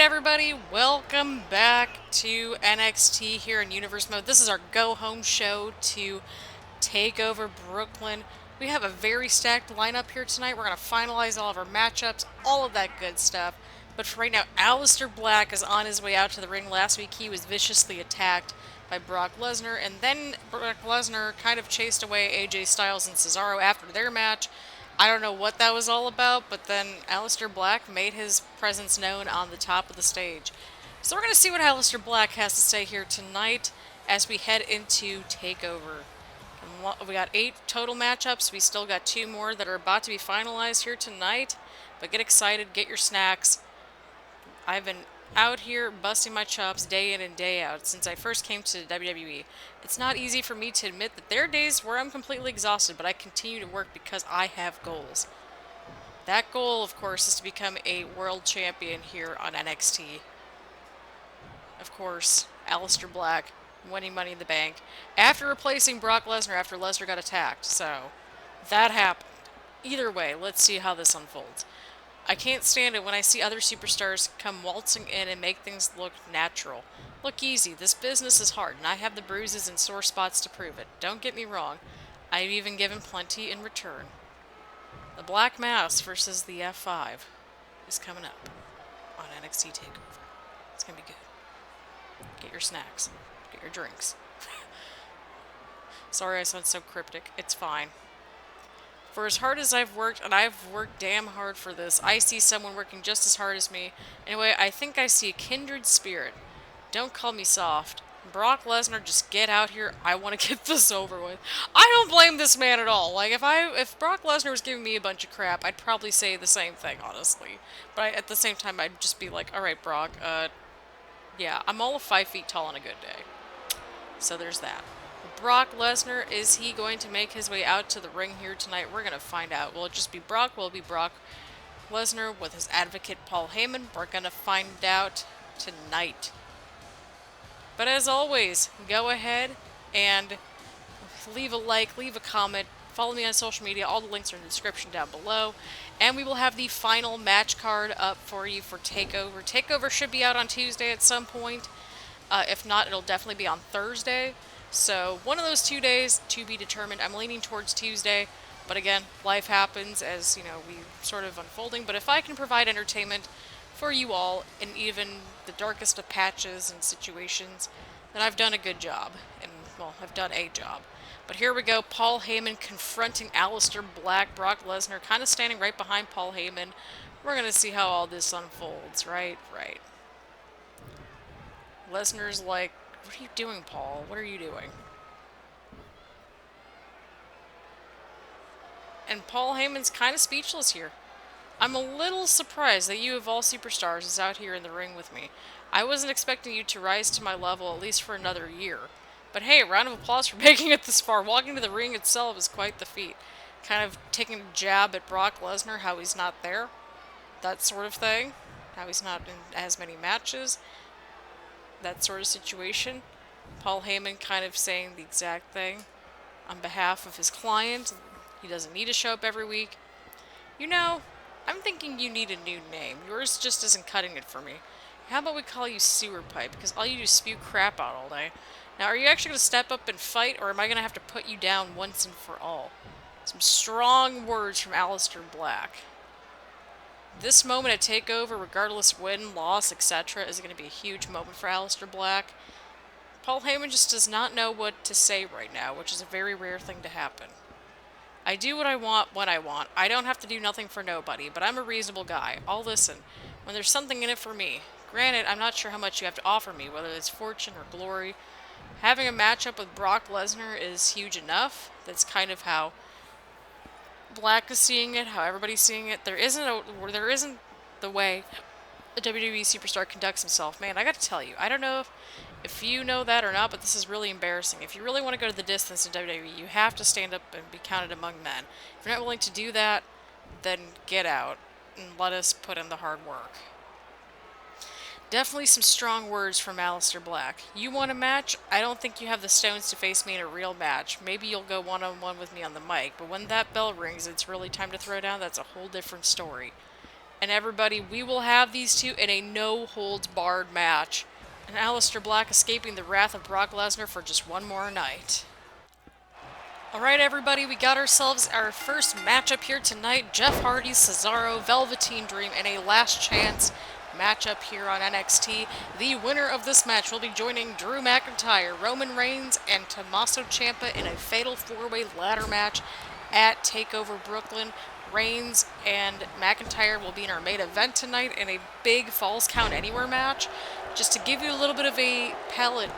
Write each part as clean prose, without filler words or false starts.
Alright everybody, welcome back to NXT here in Universe Mode. This is our go-home show to Takeover Brooklyn. We have a very stacked lineup here tonight. We're going to finalize all of our matchups, all of that good stuff. But for right now, Aleister Black is on his way out to the ring. Last week he was viciously attacked by Brock Lesnar, and then Brock Lesnar kind of chased away AJ Styles and Cesaro after their match. I don't know what that was all about, but then Aleister Black made his presence known on the top of the stage. So we're going to see what Aleister Black has to say here tonight as we head into TakeOver. We got 8 total matchups. We still got 2 more that are about to be finalized here tonight. But get excited, get your snacks. I've been out here busting my chops day in and day out since I first came to WWE. It's not easy for me to admit that there are days where I'm completely exhausted, but I continue to work because I have goals. That goal, of course, is to become a world champion here on NXT. Of course, Aleister Black winning Money in the Bank after replacing Brock Lesnar after Lesnar got attacked. So, that happened. Either way, let's see how this unfolds. I can't stand it when I see other superstars come waltzing in and make things look natural. Look easy, this business is hard, and I have the bruises and sore spots to prove it. Don't get me wrong, I've even given plenty in return. The Black Mass versus the F5 is coming up on NXT TakeOver. It's gonna be good. Get your snacks. Get your drinks. Sorry I sound so cryptic. It's fine. For as hard as I've worked, and I've worked damn hard for this, I see someone working just as hard as me. Anyway, I think I see a kindred spirit. Don't call me soft. Brock Lesnar, just get out here. I want to get this over with. I don't blame this man at all. Like, if Brock Lesnar was giving me a bunch of crap, I'd probably say the same thing, honestly. But at the same time, I'd just be like, alright, Brock, yeah, I'm all of 5 feet tall on a good day. So there's that. Brock Lesnar, is he going to make his way out to the ring here tonight? We're going to find out. Will it just be Brock? Will it be Brock Lesnar with his advocate Paul Heyman? We're going to find out tonight. But as always, go ahead and leave a like, leave a comment, follow me on social media. All the links are in the description down below. And we will have the final match card up for you for TakeOver. TakeOver should be out on Tuesday at some point. If not, it'll definitely be on Thursday. So, one of those 2 days to be determined. I'm leaning towards Tuesday, but again, life happens as, you know, we sort of unfolding. But if I can provide entertainment for you all in even the darkest of patches and situations, then I've done a good job. And, well, I've done a job. But here we go, Paul Heyman confronting Aleister Black, Brock Lesnar, kind of standing right behind Paul Heyman. We're going to see how all this unfolds, right? Right. Lesnar's like, what are you doing, Paul? What are you doing? And Paul Heyman's kind of speechless here. I'm a little surprised that you of all superstars is out here in the ring with me. I wasn't expecting you to rise to my level at least for another year. But hey, a round of applause for making it this far. Walking to the ring itself is quite the feat. Kind of taking a jab at Brock Lesnar, how he's not there. That sort of thing. How he's not in as many matches. That sort of situation. Paul Heyman kind of saying the exact thing on behalf of his client. He doesn't need to show up every week. You know, I'm thinking you need a new name. Yours just isn't cutting it for me. How about we call you Sewer Pipe, because all you do is spew crap out all day. Now, are you actually going to step up and fight, or am I going to have to put you down once and for all? Some strong words from Aleister Black. This moment at TakeOver, regardless win, loss, etc., is going to be a huge moment for Aleister Black. Paul Heyman just does not know what to say right now, which is a very rare thing to happen. I do what I want when I want. I don't have to do nothing for nobody, but I'm a reasonable guy. I'll listen when there's something in it for me. Granted, I'm not sure how much you have to offer me, whether it's fortune or glory. Having a matchup with Brock Lesnar is huge enough. That's kind of how Black is seeing it, how everybody's seeing it. There isn't the way a WWE superstar conducts himself. Man, I got to tell you, I don't know if you know that or not, but this is really embarrassing. If you really want to go to the distance in WWE, you have to stand up and be counted among men. If you're not willing to do that, then get out and let us put in the hard work. Definitely some strong words from Aleister Black. You want a match? I don't think you have the stones to face me in a real match. Maybe you'll go one-on-one with me on the mic, but when that bell rings, it's really time to throw down. That's a whole different story. And everybody, we will have these two in a no-holds-barred match. And Aleister Black escaping the wrath of Brock Lesnar for just one more night. Alright everybody, we got ourselves our first matchup here tonight. Jeff Hardy, Cesaro, Velveteen Dream in a last chance matchup here on NXT. The winner of this match will be joining Drew McIntyre, Roman Reigns, and Tommaso Ciampa in a fatal four-way ladder match at TakeOver Brooklyn. Reigns and McIntyre will be in our main event tonight in a big Falls Count Anywhere match, just to give you a little bit of a palette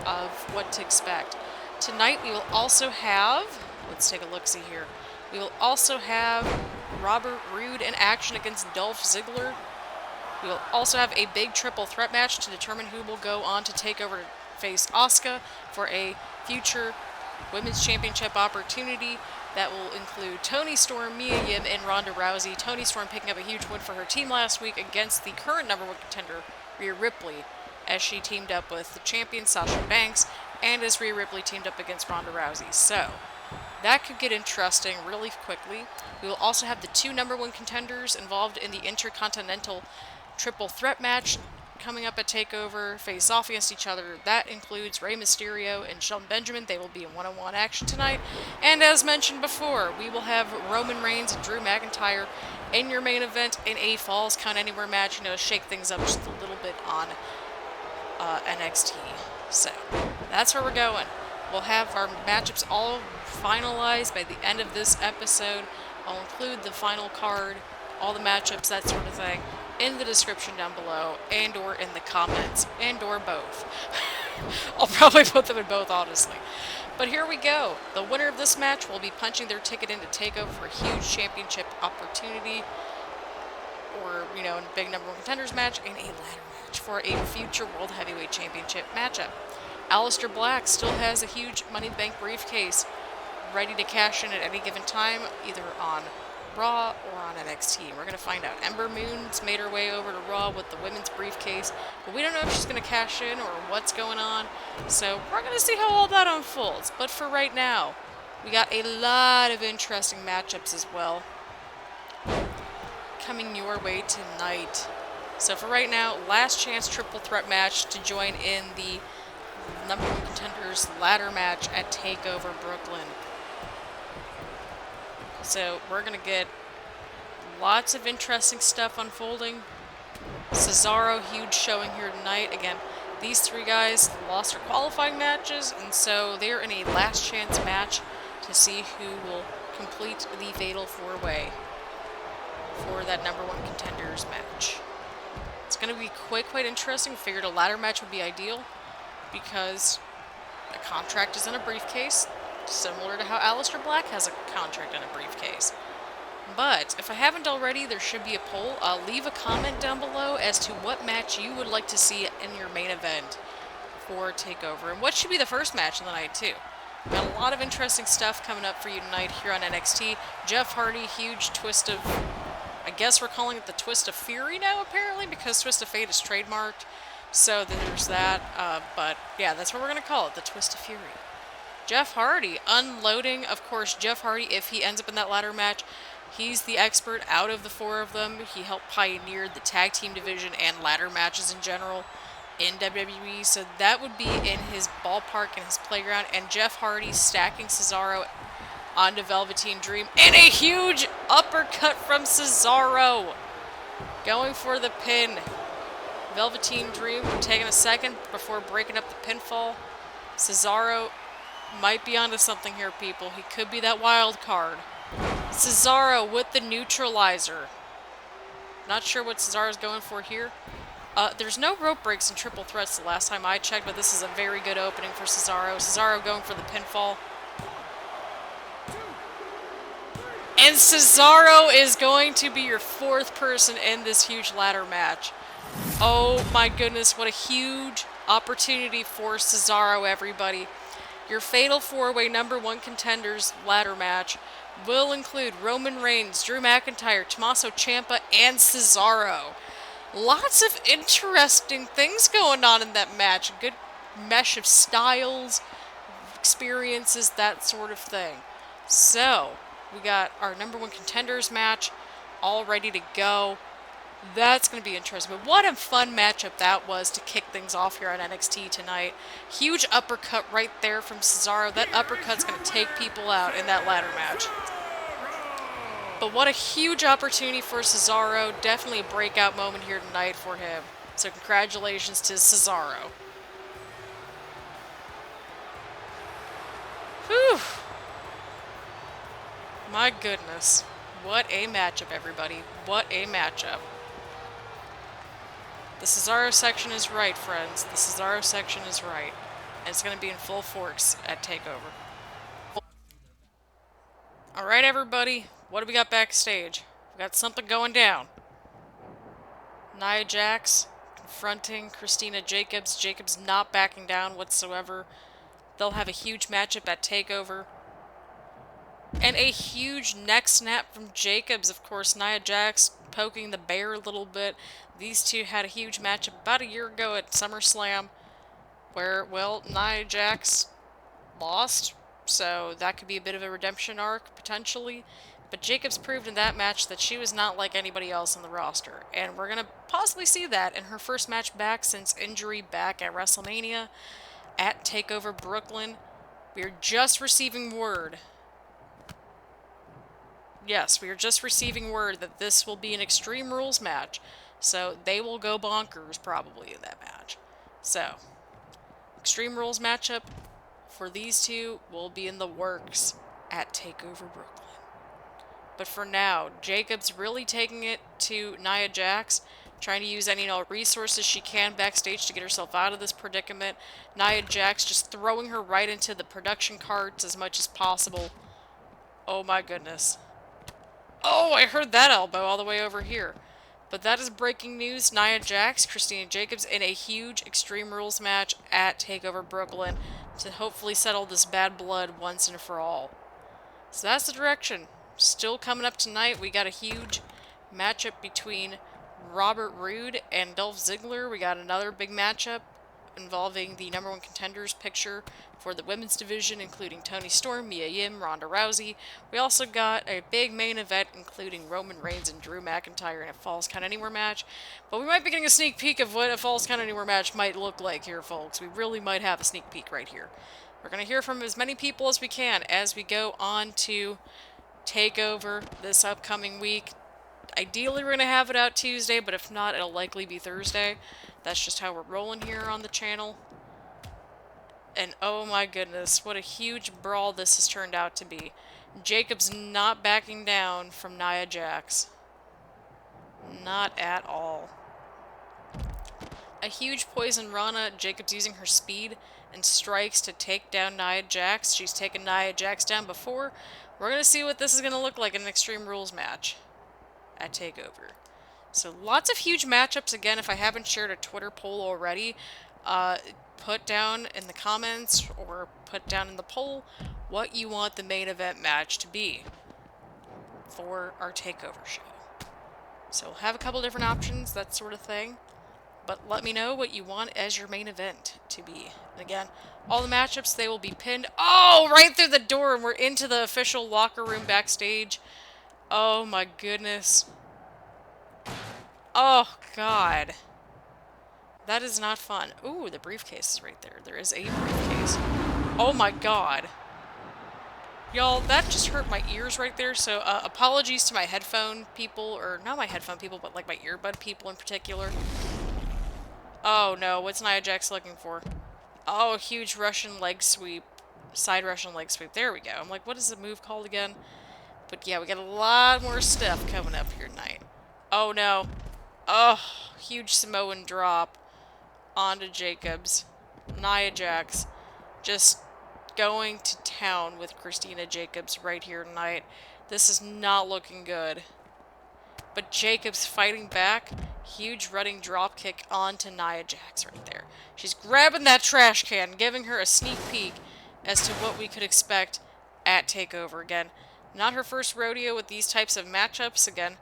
of what to expect. Tonight we will also have, let's take a look-see here, we will also have Robert Roode in action against Dolph Ziggler. We will also have a big triple threat match to determine who will go on to take over to face Asuka for a future Women's Championship opportunity. That will include Toni Storm, Mia Yim, and Ronda Rousey. Toni Storm picking up a huge win for her team last week against the current #1 contender, Rhea Ripley, as she teamed up with the champion Sasha Banks, and as Rhea Ripley teamed up against Ronda Rousey. So, that could get interesting really quickly. We will also have the two #1 contenders involved in the Intercontinental Triple Threat match coming up at TakeOver, face off against each other. That includes Rey Mysterio and Shelton Benjamin. They will be in one-on-one action tonight. And as mentioned before, we will have Roman Reigns and Drew McIntyre in your main event in a Falls Count Anywhere match, shake things up just a little bit on NXT. So, that's where we're going. We'll have our matchups all finalized by the end of this episode. I'll include the final card, all the matchups, that sort of thing, in the description down below, and or in the comments, and or both. I'll probably put them in both, honestly. But here we go. The winner of this match will be punching their ticket into TakeOver for a huge championship opportunity, or, in a big #1 contenders match, and a ladder match for a future World Heavyweight Championship matchup. Aleister Black still has a huge Money in the Bank briefcase ready to cash in at any given time, either on Raw or on NXT. We're going to find out. Ember Moon's made her way over to Raw with the women's briefcase, but we don't know if she's going to cash in or what's going on, so we're going to see how all that unfolds. But for right now, we got a lot of interesting matchups as well coming your way tonight. So for right now, last chance triple threat match to join in the #1 contenders ladder match at TakeOver Brooklyn. So we're going to get lots of interesting stuff unfolding. Cesaro, huge showing here tonight. Again, these three guys lost their qualifying matches, and so they're in a last chance match to see who will complete the fatal four-way for that #1 contenders match. It's going to be quite interesting. Figured a ladder match would be ideal because the contract is in a briefcase, similar to how Aleister Black has a contract in a briefcase. But if I haven't already, there should be a poll. Leave a comment down below as to what match you would like to see in your main event for TakeOver, and what should be the first match of the night too. We've got a lot of interesting stuff coming up for you tonight here on NXT. Jeff Hardy, huge twist of, I guess we're calling it the Twist of Fury now, apparently, because Twist of Fate is trademarked. So there's that, but yeah, that's what we're going to call it, the Twist of Fury. Jeff Hardy unloading, of course. Jeff Hardy, if he ends up in that ladder match, he's the expert out of the four of them. He helped pioneer the tag team division and ladder matches in general in WWE, so that would be in his ballpark, in his playground. And Jeff Hardy stacking Cesaro onto Velveteen Dream, and a huge uppercut from Cesaro, going for the pin. Velveteen Dream taking a second before breaking up the pinfall. Cesaro might be onto something here, people. He could be that wild card. Cesaro with the neutralizer. Not sure what Cesaro's going for here. There's no rope breaks in triple threats the last time I checked, but this is a very good opening for Cesaro. Cesaro going for the pinfall. And Cesaro is going to be your fourth person in this huge ladder match. Oh my goodness, what a huge opportunity for Cesaro, everybody. Your fatal four-way #1 contenders ladder match will include Roman Reigns, Drew McIntyre, Tommaso Ciampa, and Cesaro. Lots of interesting things going on in that match. A good mesh of styles, experiences, that sort of thing. So, we got our #1 contenders match all ready to go. That's going to be interesting. But what a fun matchup that was to kick things off here on NXT tonight. Huge uppercut right there from Cesaro. That uppercut's going to take people out in that ladder match. But what a huge opportunity for Cesaro. Definitely a breakout moment here tonight for him. So congratulations to Cesaro. Whew. My goodness. What a matchup, everybody. What a matchup. The Cesaro section is right, friends. The Cesaro section is right. And it's going to be in full force at TakeOver. Alright, everybody. What do we got backstage? We got something going down. Nia Jax confronting Christina Jacobs. Jacobs not backing down whatsoever. They'll have a huge matchup at TakeOver. And a huge neck snap from Jacobs, of course. Nia Jax poking the bear a little bit. These two had a huge matchup about a year ago at SummerSlam where, well, Nia Jax lost. So that could be a bit of a redemption arc, potentially. But Jacobs proved in that match that she was not like anybody else on the roster. And we're going to possibly see that in her first match back since injury back at WrestleMania at TakeOver Brooklyn. We are just receiving word. Yes, we are just receiving word that this will be an Extreme Rules match. So they will go bonkers probably in that match. So, Extreme Rules matchup for these two will be in the works at TakeOver Brooklyn. But for now, Jacobs really taking it to Nia Jax, trying to use any and all resources she can backstage to get herself out of this predicament. Nia Jax just throwing her right into the production carts as much as possible. Oh my goodness. Oh, I heard that elbow all the way over here. But that is breaking news. Nia Jax, Christina Jacobs in a huge Extreme Rules match at TakeOver Brooklyn to hopefully settle this bad blood once and for all. So that's the direction. Still coming up tonight, we got a huge matchup between Robert Roode and Dolph Ziggler. We got another big matchup involving the #1 contenders picture for the women's division, including Toni Storm, Mia Yim, Ronda Rousey. We also got a big main event, including Roman Reigns and Drew McIntyre in a Falls Count Anywhere match. But we might be getting a sneak peek of what a Falls Count Anywhere match might look like here, folks. We really might have a sneak peek right here. We're going to hear from as many people as we can as we go on to TakeOver this upcoming week. Ideally, we're going to have it out Tuesday, but if not, it'll likely be Thursday. That's just how we're rolling here on the channel. And oh my goodness, what a huge brawl this has turned out to be. Jacobs not backing down from Nia Jax. Not at all. A huge poison Rana. Jacobs using her speed and strikes to take down Nia Jax. She's taken Nia Jax down before. We're going to see what this is going to look like in an Extreme Rules match at TakeOver. So lots of huge matchups. Again, if I haven't shared a Twitter poll already, put down in the comments or put down in the poll what you want the main event match to be for our TakeOver show. So we'll have a couple different options, that sort of thing. But let me know what you want as your main event to be. And again, all the matchups, they will be pinned. Oh, right through the door, and we're into the official locker room backstage. Oh my goodness. Oh, God. That is not fun. Ooh, the briefcase is right there. There is a briefcase. Oh my God. Y'all, that just hurt my ears right there, so apologies to my headphone people, or not my headphone people, but like my earbud people in particular. Oh no, what's Nia Jax looking for? Oh, huge Russian leg sweep. Side Russian leg sweep. There we go. I'm like, what is the move called again? But yeah, we got a lot more stuff coming up here tonight. Oh no. Oh, huge Samoan drop onto Jacobs. Nia Jax just going to town with Christina Jacobs right here tonight. This is not looking good. But Jacobs fighting back. Huge running drop kick onto Nia Jax right there. She's grabbing that trash can, giving her a sneak peek as to what we could expect at TakeOver. Again, not her first rodeo with these types of matchups. Again,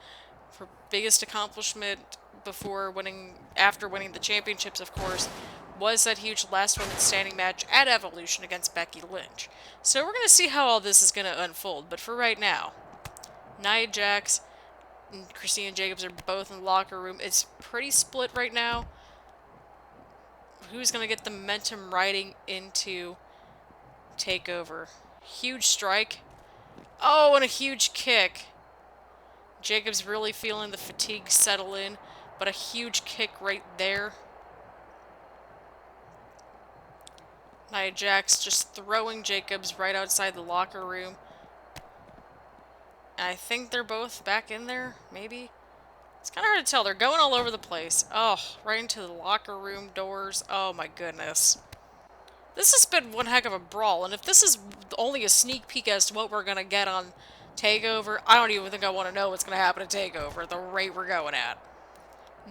her biggest accomplishment after winning the championships, of course, was that huge last woman standing match at Evolution against Becky Lynch. So we're going to see how all this is going to unfold. But for right now, Nia Jax and Christina and Jacobs are both in the locker room. It's pretty split right now. Who's going to get the momentum riding into Takeover? Huge strike. Oh, and a huge kick. Jacobs really feeling the fatigue settle in, but a huge kick right there. Nia Jax just throwing Jacobs right outside the locker room. And I think they're both back in there, maybe? It's kind of hard to tell. They're going all over the place. Oh, right into the locker room doors. Oh my goodness. This has been one heck of a brawl, and if this is only a sneak peek as to what we're going to get on Takeover, I don't even think I want to know what's going to happen at Takeover at the rate we're going at.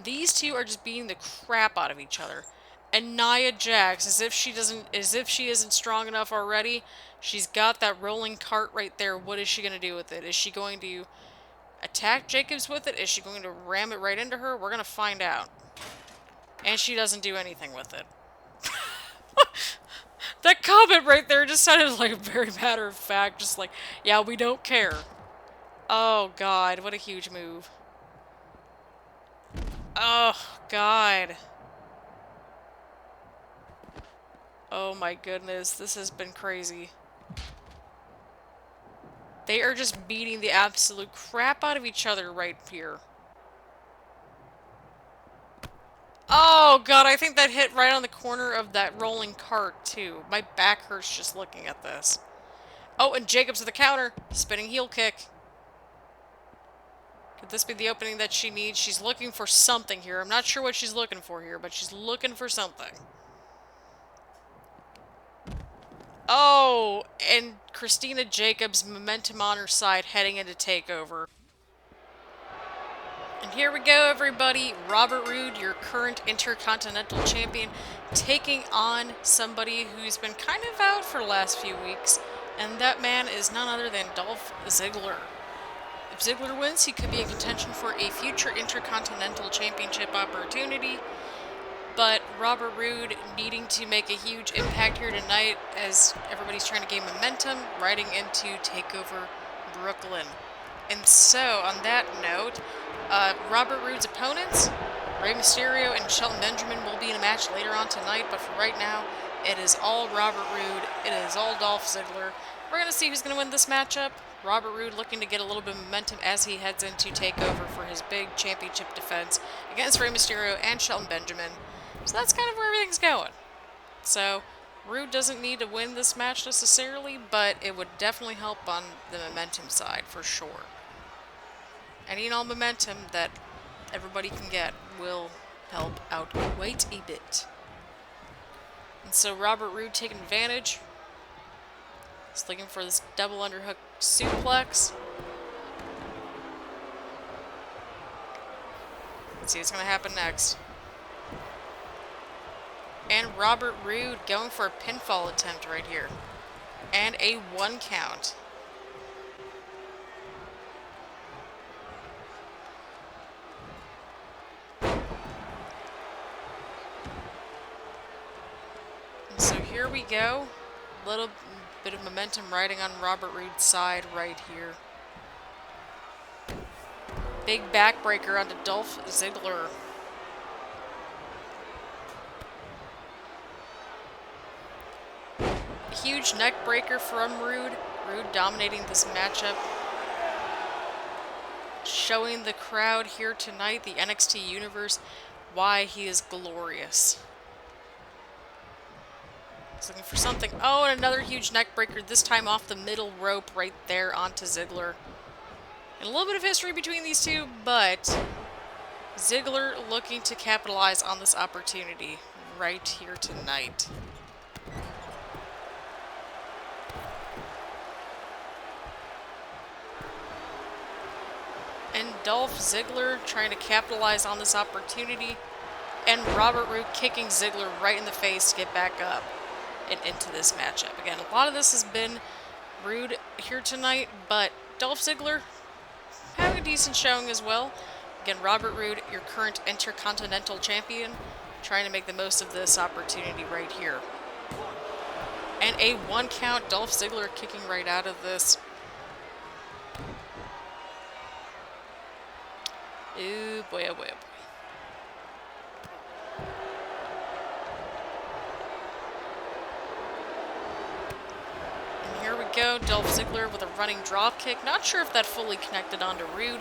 These two are just beating the crap out of each other. And Nia Jax, as if she isn't strong enough already, she's got that rolling cart right there. What is she going to do with it? Is she going to attack Jacobs with it? Is she going to ram it right into her? We're going to find out. And she doesn't do anything with it. That comment right there just sounded like a very matter of fact, just like, yeah, we don't care. Oh, God, what a huge move. Oh, God. Oh, my goodness, this has been crazy. They are just beating the absolute crap out of each other right here. Oh, God, I think that hit right on the corner of that rolling cart, too. My back hurts just looking at this. Oh, and Jacobs with the counter. Spinning heel kick. Could this be the opening that she needs? She's looking for something here. I'm not sure what she's looking for here, but she's looking for something. Oh, and Christina Jacobs, momentum on her side, heading into Takeover. And here we go, everybody. Robert Roode, your current Intercontinental Champion, taking on somebody who's been kind of out for the last few weeks, and that man is none other than Dolph Ziggler. If Ziggler wins, he could be in contention for a future Intercontinental Championship opportunity, but Robert Roode needing to make a huge impact here tonight as everybody's trying to gain momentum, riding into Takeover Brooklyn. And so, on that note, Robert Roode's opponents, Rey Mysterio and Shelton Benjamin, will be in a match later on tonight, but for right now, it is all Robert Roode, it is all Dolph Ziggler. We're going to see who's going to win this matchup. Robert Roode looking to get a little bit of momentum as he heads into Takeover for his big championship defense against Rey Mysterio and Shelton Benjamin. So that's kind of where everything's going. So, Roode doesn't need to win this match necessarily, but it would definitely help on the momentum side for sure. Any and all momentum that everybody can get will help out quite a bit. And so Robert Roode taking advantage. He's looking for this double underhook suplex. Let's see what's going to happen next. And Robert Roode going for a pinfall attempt right here. And a 1 count. And so here we go. A little bit of momentum riding on Robert Roode's side right here. Big backbreaker onto Dolph Ziggler. A huge neck breaker from Roode. Roode dominating this matchup. Showing the crowd here tonight, the NXT universe, why he is glorious. He's looking for something. Oh, and another huge neck breaker, this time off the middle rope right there onto Ziggler. And a little bit of history between these two, but Ziggler looking to capitalize on this opportunity right here tonight. And Dolph Ziggler trying to capitalize on this opportunity, and Robert Roode kicking Ziggler right in the face to get back up and into this matchup. Again, a lot of this has been Roode here tonight, but Dolph Ziggler having a decent showing as well. Again, Robert Roode, your current Intercontinental Champion, trying to make the most of this opportunity right here. And a 1 count, Dolph Ziggler kicking right out of this. Ooh, boy, oh boy, oh boy. And here we go, Dolph Ziggler with a running drop kick. Not sure if that fully connected onto Rude.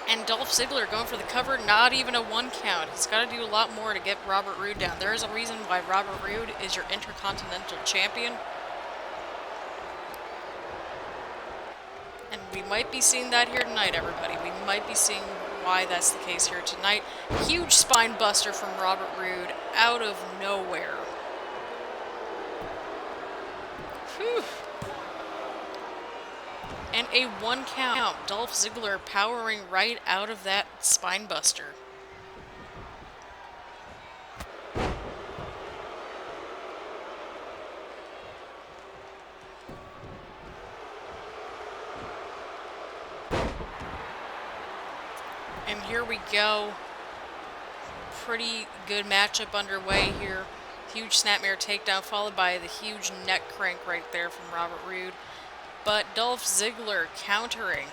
And Dolph Ziggler going for the cover, not even a 1 count. He's got to do a lot more to get Robert Roode down. There is a reason why Robert Roode is your Intercontinental Champion. And we might be seeing that here tonight, everybody. We might be seeing why that's the case here tonight. Huge spine buster from Robert Roode out of nowhere. Whew. And a 1 count. Dolph Ziggler powering right out of that spine buster. And here we go. Pretty good matchup underway here. Huge snapmare takedown followed by the huge neck crank right there from Robert Roode. But Dolph Ziggler countering.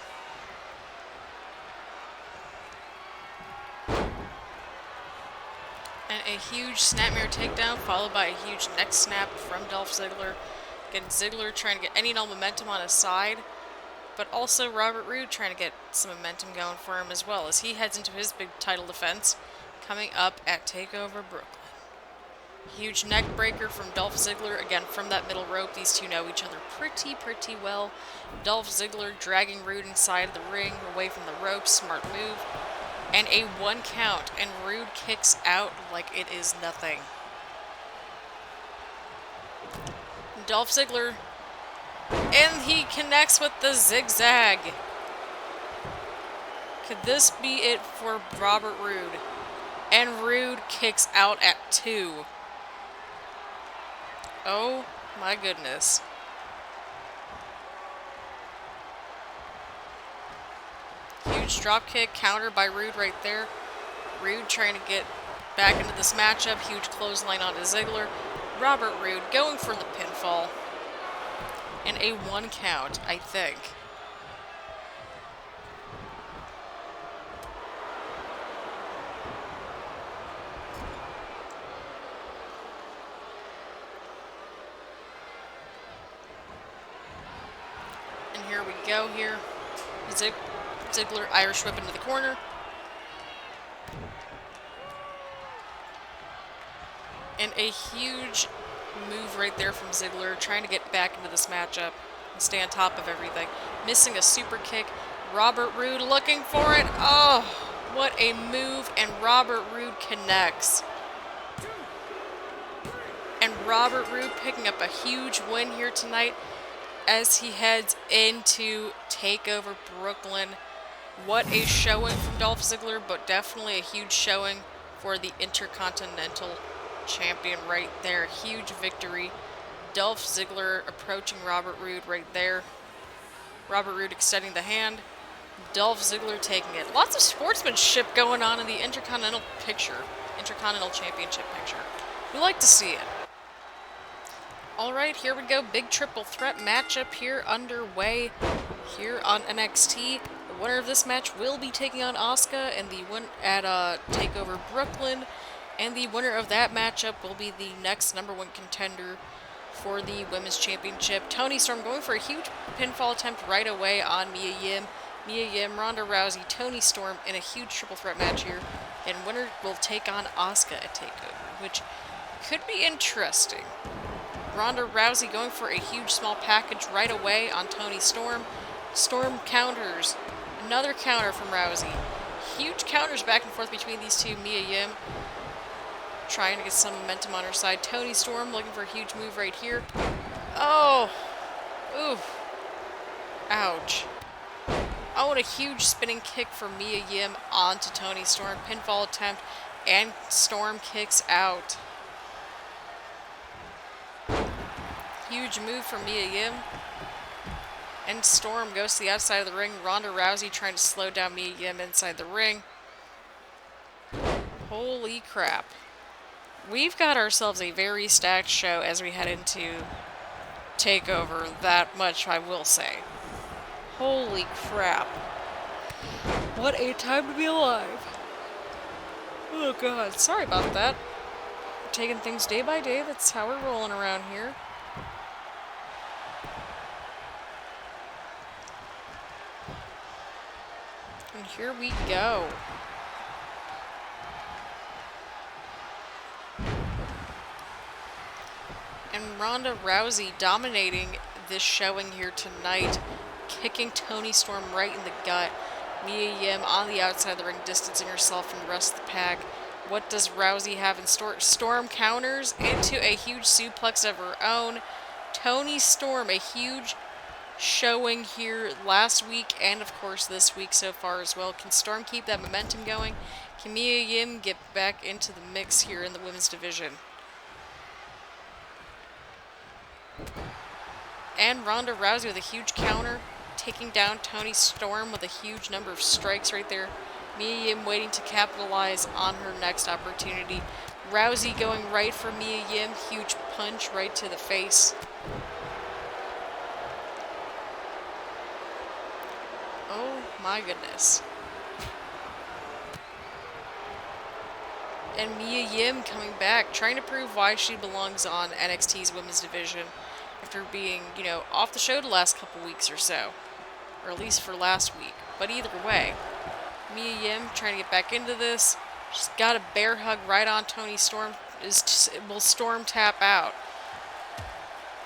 And a huge snapmare takedown followed by a huge neck snap from Dolph Ziggler. Again, Ziggler trying to get any and all momentum on his side. But also Robert Roode trying to get some momentum going for him as well as he heads into his big title defense coming up at Takeover Brooklyn. Huge neck breaker from Dolph Ziggler, again from that middle rope. These two know each other pretty well. Dolph Ziggler dragging Roode inside of the ring, away from the ropes, smart move. And a 1 count, and Roode kicks out like it is nothing. Dolph Ziggler, and he connects with the zigzag. Could this be it for Robert Roode? And Roode kicks out at 2. Oh my goodness. Huge drop kick, counter by Roode right there. Roode trying to get back into this matchup. Huge clothesline onto Ziggler. Robert Roode going for the pinfall. And a 1 count, I think. And here we go here. Ziggler Irish whip into the corner. And a huge move right there from Ziggler, trying to get back into this matchup and stay on top of everything. Missing a super kick. Robert Roode looking for it. Oh, what a move, and Robert Roode connects. And Robert Roode picking up a huge win here tonight as he heads into Takeover Brooklyn. What a showing from Dolph Ziggler, but definitely a huge showing for the Intercontinental Champion right there. Huge victory. Dolph Ziggler approaching Robert Roode right there. Robert Roode extending the hand. Dolph Ziggler taking it. Lots of sportsmanship going on in the Intercontinental Championship picture. We like to see it. Alright, here we go. Big triple threat matchup here underway here on NXT. The winner of this match will be taking on Asuka and the win at Takeover Brooklyn. And the winner of that matchup will be the next #1 contender for the Women's Championship. Toni Storm going for a huge pinfall attempt right away on Mia Yim. Mia Yim, Ronda Rousey, Toni Storm in a huge triple threat match here. And winner will take on Asuka at Takeover, which could be interesting. Ronda Rousey going for a huge small package right away on Toni Storm. Storm counters. Another counter from Rousey. Huge counters back and forth between these two. Mia Yim trying to get some momentum on her side. Toni Storm looking for a huge move right here. Oh! Ooh. Ouch. Oh, and a huge spinning kick from Mia Yim onto Toni Storm. Pinfall attempt, and Storm kicks out. Huge move from Mia Yim. And Storm goes to the outside of the ring. Ronda Rousey trying to slow down Mia Yim inside the ring. Holy crap. We've got ourselves a very stacked show as we head into Takeover. That much I will say. Holy crap. What a time to be alive. Oh god, sorry about that. We're taking things day by day, that's how we're rolling around here. And here we go. And Ronda Rousey dominating this showing here tonight, kicking Toni Storm right in the gut. Mia Yim on the outside of the ring, distancing herself from the rest of the pack. What does Rousey have in store? Storm counters into a huge suplex of her own. Toni Storm, a huge showing here last week and of course this week so far as well. Can Storm keep that momentum going? Can Mia Yim get back into the mix here in the women's division? And Ronda Rousey with a huge counter, taking down Toni Storm with a huge number of strikes right there. Mia Yim waiting to capitalize on her next opportunity. Rousey going right for Mia Yim, huge punch right to the face. Oh my goodness. And Mia Yim coming back, trying to prove why she belongs on NXT's women's division after being, you know, off the show the last couple weeks or so. Or at least for last week. But either way, Mia Yim trying to get back into this. She's got a bear hug right on Toni Storm. Will Storm tap out?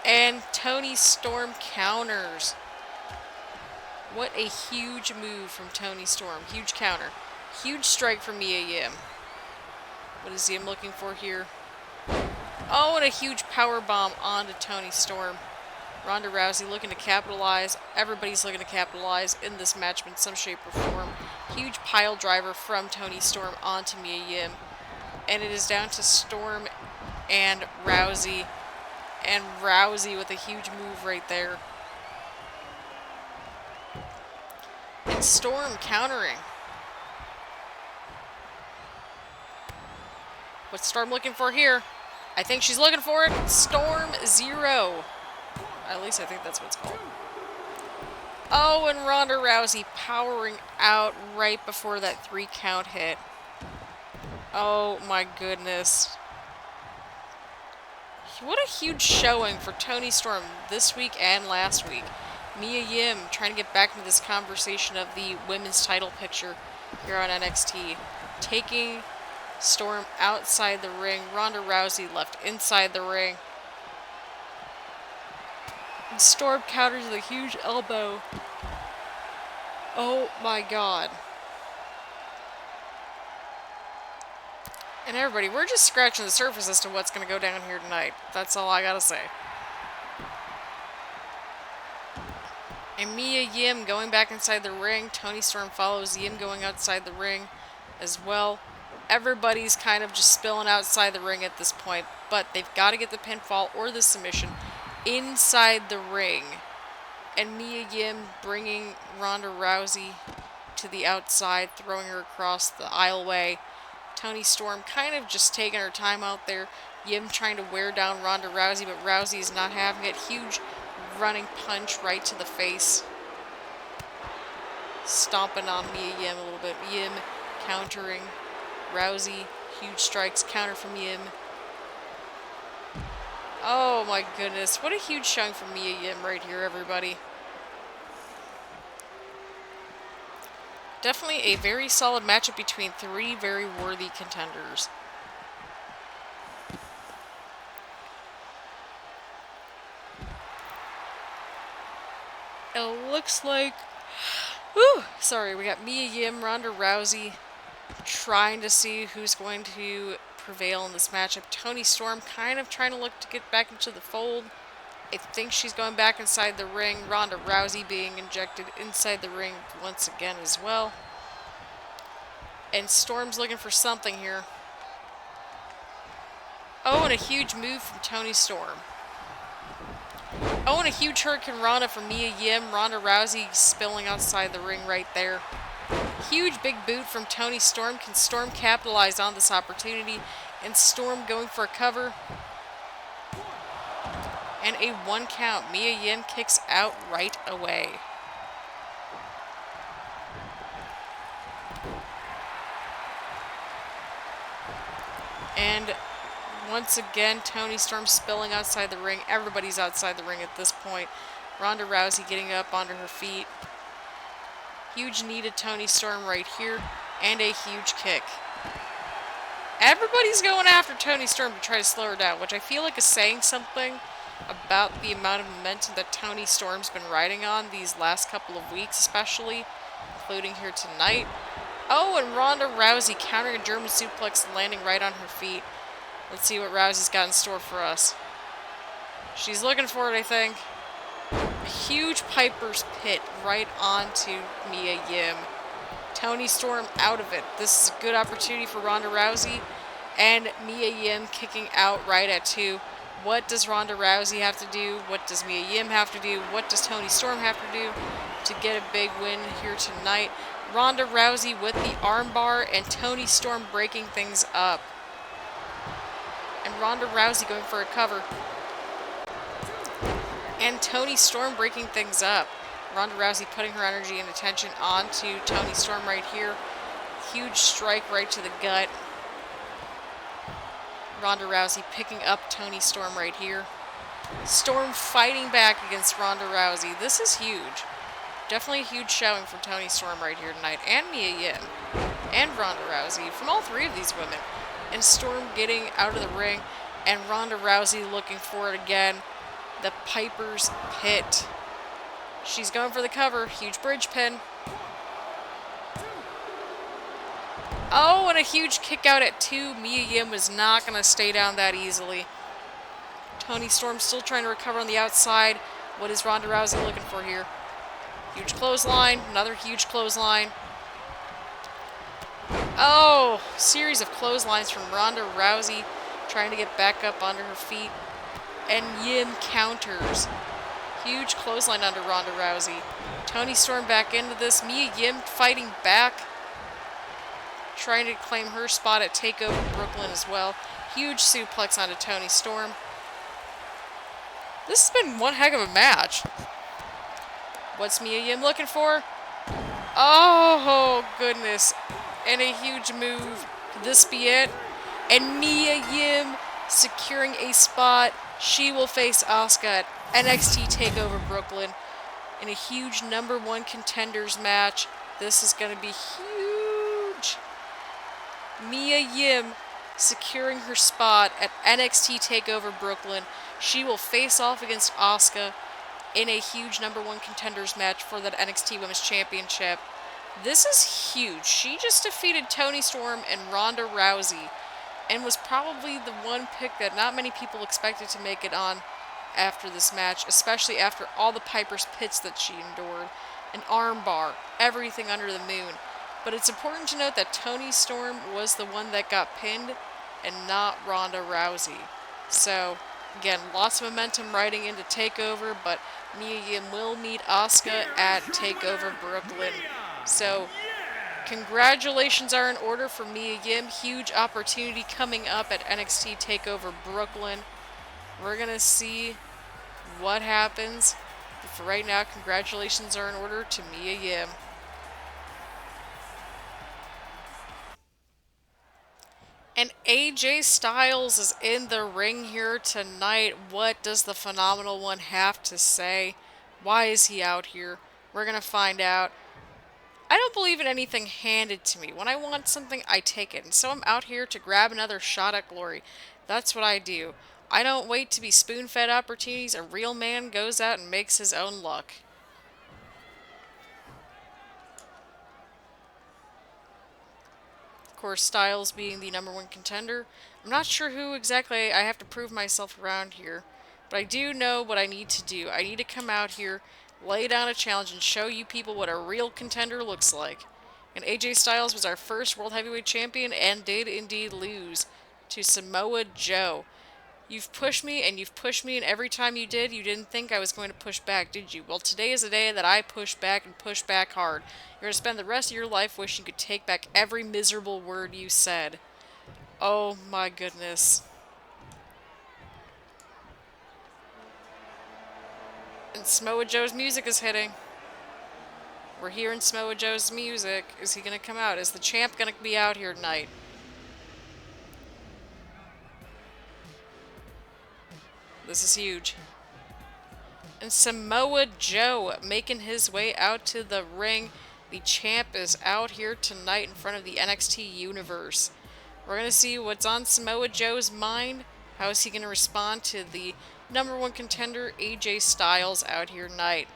And Toni Storm counters. What a huge move from Toni Storm. Huge counter. Huge strike from Mia Yim. What is Yim looking for here? Oh, and a huge power bomb onto Toni Storm. Ronda Rousey looking to capitalize. Everybody's looking to capitalize in this match in some shape or form. Huge pile driver from Toni Storm onto Mia Yim. And it is down to Storm and Rousey. And Rousey with a huge move right there. And Storm countering. What's Storm looking for here? I think she's looking for it. Storm 0. At least I think that's what it's called. Oh, and Ronda Rousey powering out right before that 3 count hit. Oh my goodness. What a huge showing for Toni Storm this week and last week. Mia Yim trying to get back into this conversation of the women's title picture here on NXT. Taking Storm outside the ring. Ronda Rousey left inside the ring. And Storm counters with a huge elbow. Oh my god. And everybody, we're just scratching the surface as to what's going to go down here tonight. That's all I gotta say. And Mia Yim going back inside the ring. Toni Storm follows Yim going outside the ring as well. Everybody's kind of just spilling outside the ring at this point, but they've got to get the pinfall or the submission inside the ring. And Mia Yim bringing Ronda Rousey to the outside, throwing her across the aisleway. Toni Storm kind of just taking her time out there. Yim trying to wear down Ronda Rousey, but Rousey is not having it. Huge running punch right to the face. Stomping on Mia Yim a little bit. Yim countering. Rousey, huge strikes, counter from Yim. Oh my goodness, what a huge showing from Mia Yim right here, everybody. Definitely a very solid matchup between 3 very worthy contenders. It looks like... Whew, sorry, we got Mia Yim, Ronda Rousey, trying to see who's going to prevail in this matchup. Toni Storm kind of trying to look to get back into the fold. I think she's going back inside the ring. Ronda Rousey being injected inside the ring once again as well. And Storm's looking for something here. Oh, and a huge move from Toni Storm. Oh, and a huge Hurricane Rana from Mia Yim. Ronda Rousey spilling outside the ring right there. Huge big boot from Toni Storm. Can Storm capitalize on this opportunity? And Storm going for a cover. And a 1 count. Mia Yim kicks out right away. And once again, Toni Storm spilling outside the ring. Everybody's outside the ring at this point. Ronda Rousey getting up onto her feet. Huge knee to Toni Storm right here. And a huge kick. Everybody's going after Toni Storm to try to slow her down, which I feel like is saying something about the amount of momentum that Toni Storm's been riding on these last couple of weeks, especially, including here tonight. Oh, and Ronda Rousey countering a German suplex and landing right on her feet. Let's see what Rousey's got in store for us. She's looking for it, I think. A huge Piper's Pit right onto Mia Yim. Toni Storm out of it. This is a good opportunity for Ronda Rousey. And Mia Yim kicking out right at 2. What does Ronda Rousey have to do? What does Mia Yim have to do? What does Toni Storm have to do to get a big win here tonight? Ronda Rousey with the armbar and Toni Storm breaking things up. And Ronda Rousey going for a cover. And Toni Storm breaking things up. Ronda Rousey putting her energy and attention onto Toni Storm right here. Huge strike right to the gut. Ronda Rousey picking up Toni Storm right here. Storm fighting back against Ronda Rousey. This is huge. Definitely a huge showing from Toni Storm right here tonight. And Mia Yim. And Ronda Rousey. From all three of these women. And Storm getting out of the ring. And Ronda Rousey looking for it again. The Piper's Pit. She's going for the cover. Huge bridge pin. Oh, and a huge kick out at 2. Mia Yim was not going to stay down that easily. Toni Storm still trying to recover on the outside. What is Ronda Rousey looking for here? Huge clothesline. Another huge clothesline. Oh, series of clotheslines from Ronda Rousey trying to get back up onto her feet. And Yim counters. Huge clothesline under Ronda Rousey. Toni Storm back into this. Mia Yim fighting back. Trying to claim her spot at Takeover Brooklyn as well. Huge suplex onto Toni Storm. This has been one heck of a match. What's Mia Yim looking for? Oh, goodness. And a huge move. Could this be it? And Mia Yim securing a spot. She will face Asuka at NXT TakeOver Brooklyn in a huge #1 contenders match. This is going to be huge. Mia Yim securing her spot at NXT TakeOver Brooklyn. She will face off against Asuka in a huge #1 contenders match for that NXT Women's Championship. This is huge. She just defeated Toni Storm and Ronda Rousey and was probably the one pick that not many people expected to make it on after this match, especially after all the Piper's Pits that she endured, an armbar, everything under the moon. But it's important to note that Toni Storm was the one that got pinned and not Ronda Rousey. So, again, lots of momentum riding into TakeOver, but Mia Yim will meet Asuka at TakeOver Brooklyn. So, congratulations are in order for Mia Yim. Huge opportunity coming up at NXT TakeOver Brooklyn. We're going to see what happens. But for right now, congratulations are in order to Mia Yim. And AJ Styles is in the ring here tonight. What does the Phenomenal One have to say? Why is he out here? We're going to find out. I don't believe in anything handed to me. When I want something, I take it. And so I'm out here to grab another shot at glory. That's what I do. I don't wait to be spoon-fed opportunities. A real man goes out and makes his own luck. Of course, Styles being the #1 contender. I'm not sure who exactly I have to prove myself around here. But I do know what I need to do. I need to come out here, lay down a challenge, and show you people what a real contender looks like. And AJ Styles was our first World Heavyweight Champion and did indeed lose to Samoa Joe. You've pushed me, and every time you did, you didn't think I was going to push back, did you? Well, today is a day that I push back and push back hard. You're going to spend the rest of your life wishing you could take back every miserable word you said. Oh my goodness. And Samoa Joe's music is hitting. We're hearing Samoa Joe's music. Is he going to come out? Is the champ going to be out here tonight? This is huge. And Samoa Joe making his way out to the ring. The champ is out here tonight in front of the NXT universe. We're going to see what's on Samoa Joe's mind. How is he going to respond to the #1 contender, AJ Styles, out here tonight?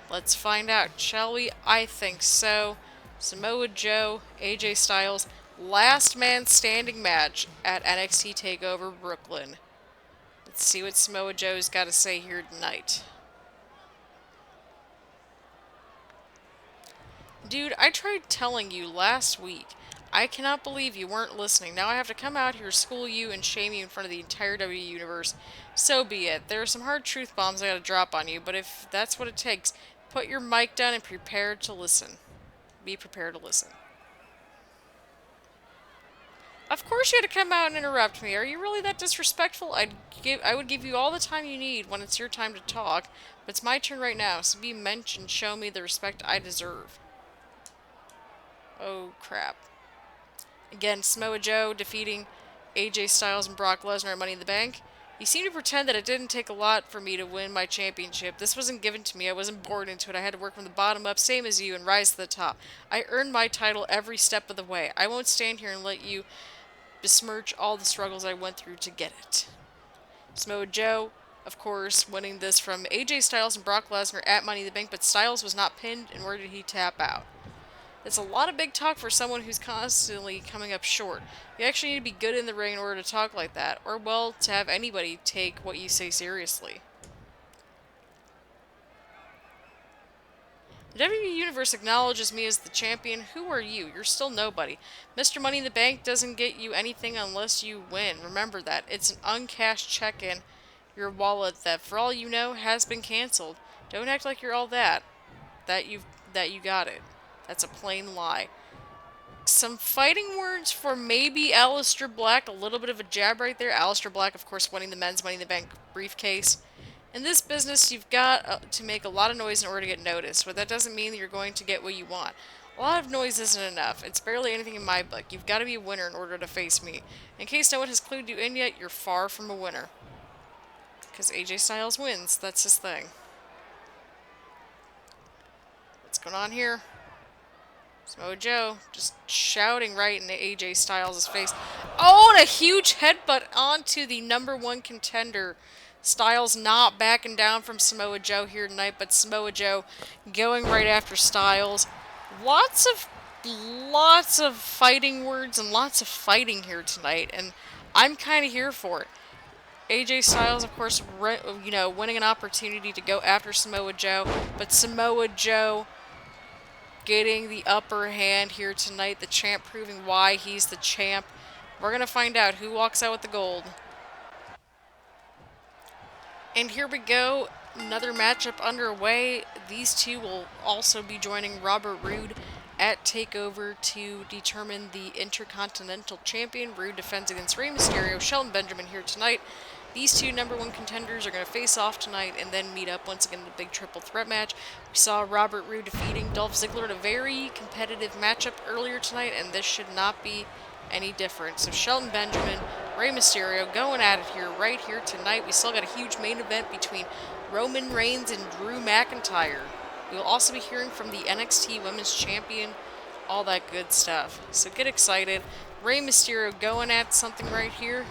Let's find out, shall we? I think so. Samoa Joe, AJ Styles, last man standing match at NXT Takeover Brooklyn. Let's see what Samoa Joe's got to say here tonight. Dude, I tried telling you last week. I cannot believe you weren't listening. Now I have to come out here, school you, and shame you in front of the entire WWE universe. So be it. There are some hard truth bombs I gotta drop on you, but if that's what it takes, put your mic down and prepare to listen. Be prepared to listen. Of course you had to come out and interrupt me. Are you really that disrespectful? I would give you all the time you need when it's your time to talk, but it's my turn right now, so be mentioned and show me the respect I deserve. Oh, crap. Again, Samoa Joe defeating AJ Styles and Brock Lesnar at Money in the Bank. You seem to pretend that it didn't take a lot for me to win my championship. This wasn't given to me. I wasn't born into it. I had to work from the bottom up, same as you, and rise to the top. I earned my title every step of the way. I won't stand here and let you besmirch all the struggles I went through to get it. Samoa Joe, of course, winning this from AJ Styles and Brock Lesnar at Money in the Bank, but Styles was not pinned, and where did he tap out? It's a lot of big talk for someone who's constantly coming up short. You actually need to be good in the ring in order to talk like that, or, well, to have anybody take what you say seriously. The WWE Universe acknowledges me as the champion. Who are you? You're still nobody. Mr. Money in the Bank doesn't get you anything unless you win. Remember that. It's an uncashed check in your wallet that, for all you know, has been canceled. Don't act like you're all that you got it. That's a plain lie. Some fighting words for maybe Aleister Black. A little bit of a jab right there. Aleister Black, of course, winning the men's Money in the Bank briefcase. In this business, you've got to make a lot of noise in order to get noticed, but that doesn't mean that you're going to get what you want. A lot of noise isn't enough. It's barely anything in my book. You've got to be a winner in order to face me. In case no one has clued you in yet, you're far from a winner. Because AJ Styles wins. That's his thing. What's going on here? Samoa Joe just shouting right into AJ Styles' face. Oh, and a huge headbutt onto the #1 contender. Styles not backing down from Samoa Joe here tonight, but Samoa Joe going right after Styles. Lots of fighting words and lots of fighting here tonight, and I'm kind of here for it. AJ Styles, of course, winning an opportunity to go after Samoa Joe, but Samoa Joe getting the upper hand here tonight. The champ proving why he's the champ. We're going to find out who walks out with the gold. And here we go. Another matchup underway. These two will also be joining Robert Roode at TakeOver to determine the Intercontinental Champion. Roode defends against Rey Mysterio. Shelton Benjamin here tonight. These two #1 contenders are going to face off tonight and then meet up once again in a big triple threat match. We saw Robert Roode defeating Dolph Ziggler in a very competitive matchup earlier tonight, and this should not be any different. So Shelton Benjamin, Rey Mysterio going at it here, right here tonight. We still got a huge main event between Roman Reigns and Drew McIntyre. We will also be hearing from the NXT Women's Champion, all that good stuff. So get excited. Rey Mysterio going at something right here.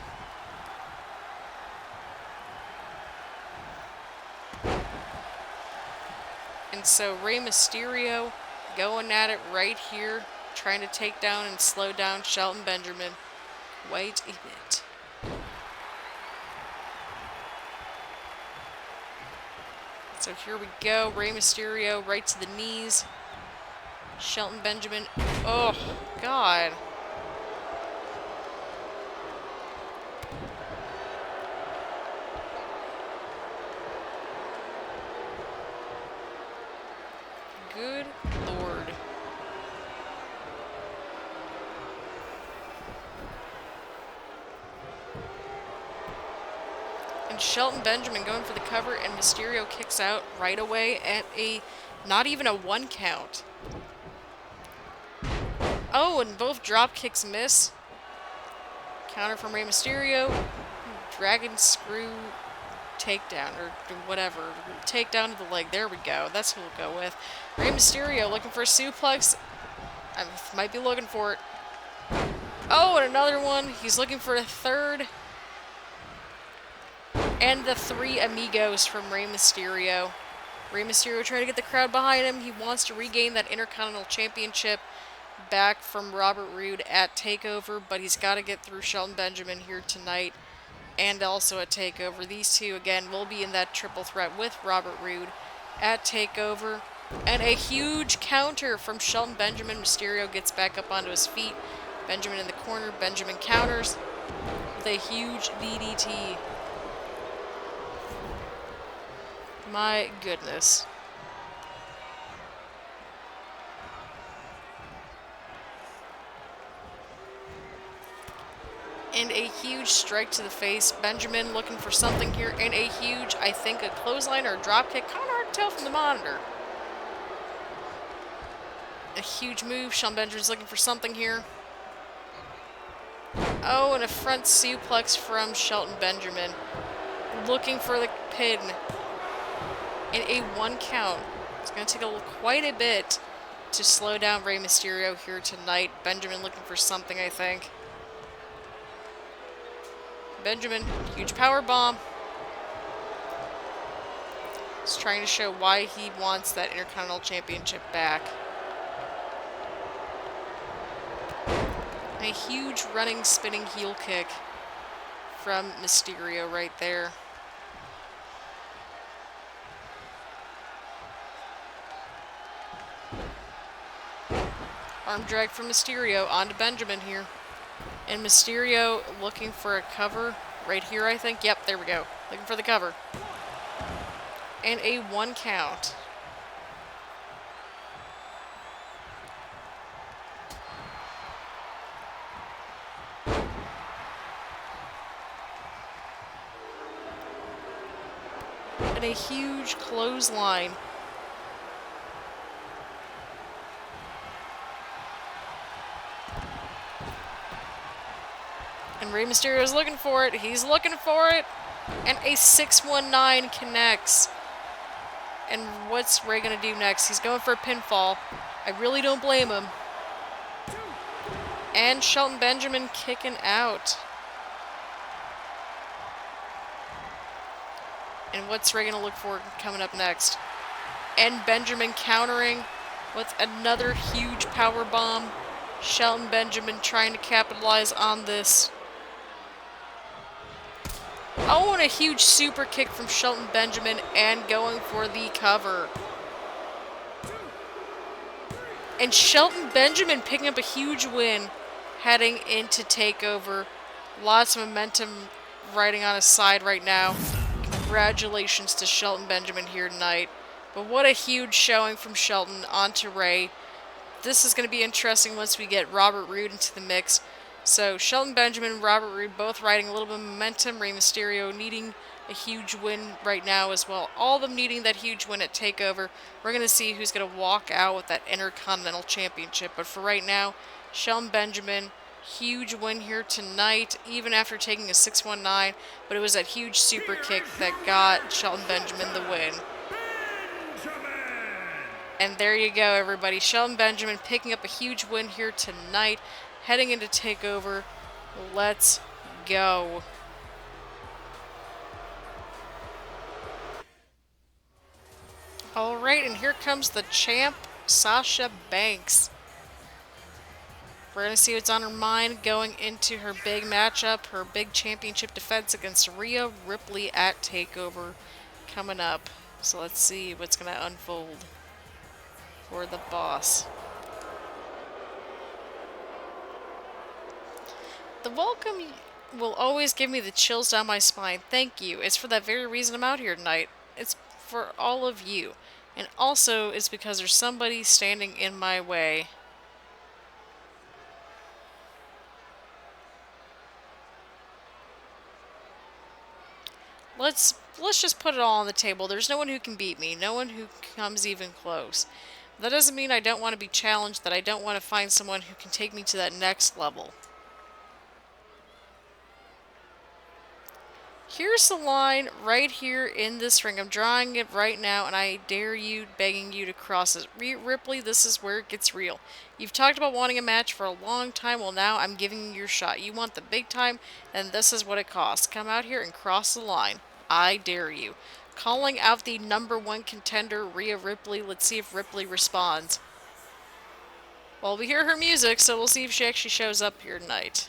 And so Rey Mysterio going at it right here, trying to take down and slow down Shelton Benjamin. Wait a minute. So here we go. Rey Mysterio right to the knees. Shelton Benjamin. Oh, God. Good Lord. And Shelton Benjamin going for the cover, and Mysterio kicks out right away at a Not even a 1 count. Oh, and both drop kicks miss. Counter from Rey Mysterio. Dragon screw takedown, or whatever. Takedown to the leg. There we go. That's who we'll go with. Rey Mysterio looking for a suplex. I might be looking for it. Oh, and another one. He's looking for a third. And the 3 amigos from Rey Mysterio. Rey Mysterio trying to get the crowd behind him. He wants to regain that Intercontinental Championship back from Robert Roode at TakeOver, but he's got to get through Shelton Benjamin here tonight and also at TakeOver. These two, again, will be in that triple threat with Robert Roode at TakeOver. And a huge counter from Shelton Benjamin. Mysterio gets back up onto his feet. Benjamin in the corner. Benjamin counters with a huge DDT. My goodness. And a huge strike to the face. Benjamin looking for something here. And a huge, I think, a clothesline or a drop kick. Kind of hard to tell from the monitor. A huge move. Shelton Benjamin's looking for something here. Oh, and a front suplex from Shelton Benjamin. Looking for the pin. And a 1 count. It's going to take quite a bit to slow down Rey Mysterio here tonight. Benjamin looking for something, I think. Benjamin, huge power bomb. He's trying to show why he wants that Intercontinental Championship back. A huge running, spinning heel kick from Mysterio right there. Arm drag from Mysterio onto Benjamin here. And Mysterio looking for a cover right here, I think. Yep, there we go. Looking for the cover. And a 1 count. And a huge clothesline. And Rey Mysterio is looking for it. He's looking for it. And a 619 connects. And what's Rey going to do next? He's going for a pinfall. I really don't blame him. And Shelton Benjamin kicking out. And what's Rey going to look for coming up next? And Benjamin countering with another huge power bomb. Shelton Benjamin trying to capitalize on this. Oh, and a huge super kick from Shelton Benjamin and going for the cover. And Shelton Benjamin picking up a huge win heading into TakeOver. Lots of momentum riding on his side right now. Congratulations to Shelton Benjamin here tonight. But what a huge showing from Shelton onto Rey. This is going to be interesting once we get Robert Roode into the mix. So Shelton Benjamin and Robert Roode both riding a little bit of momentum. Rey Mysterio needing a huge win right now as well. All of them needing that huge win at TakeOver. We're going to see who's going to walk out with that Intercontinental Championship. But for right now, Shelton Benjamin, huge win here tonight, even after taking a 619. But it was that huge super kick that got Shelton Benjamin the win. And there you go, everybody. Shelton Benjamin picking up a huge win here tonight. Heading into TakeOver. Let's go. Alright, and here comes the champ, Sasha Banks. We're going to see what's on her mind going into her big matchup, her big championship defense against Rhea Ripley at TakeOver coming up. So let's see what's going to unfold for the boss. The welcome will always give me the chills down my spine. Thank you. It's for that very reason I'm out here tonight. It's for all of you. And also, it's because there's somebody standing in my way. Let's let's just put it all on the table. There's no one who can beat me. No one who comes even close. That doesn't mean I don't want to be challenged, that I don't want to find someone who can take me to that next level. Here's the line right here in this ring. I'm drawing it right now, and I dare you, begging you to cross it. Ripley, this is where it gets real. You've talked about wanting a match for a long time. Well, now I'm giving you your shot. You want the big time, and this is what it costs. Come out here and cross the line. I dare you. Calling out the #1 contender, Rhea Ripley. Let's see if Ripley responds. Well, we hear her music, so we'll see if she actually shows up here tonight.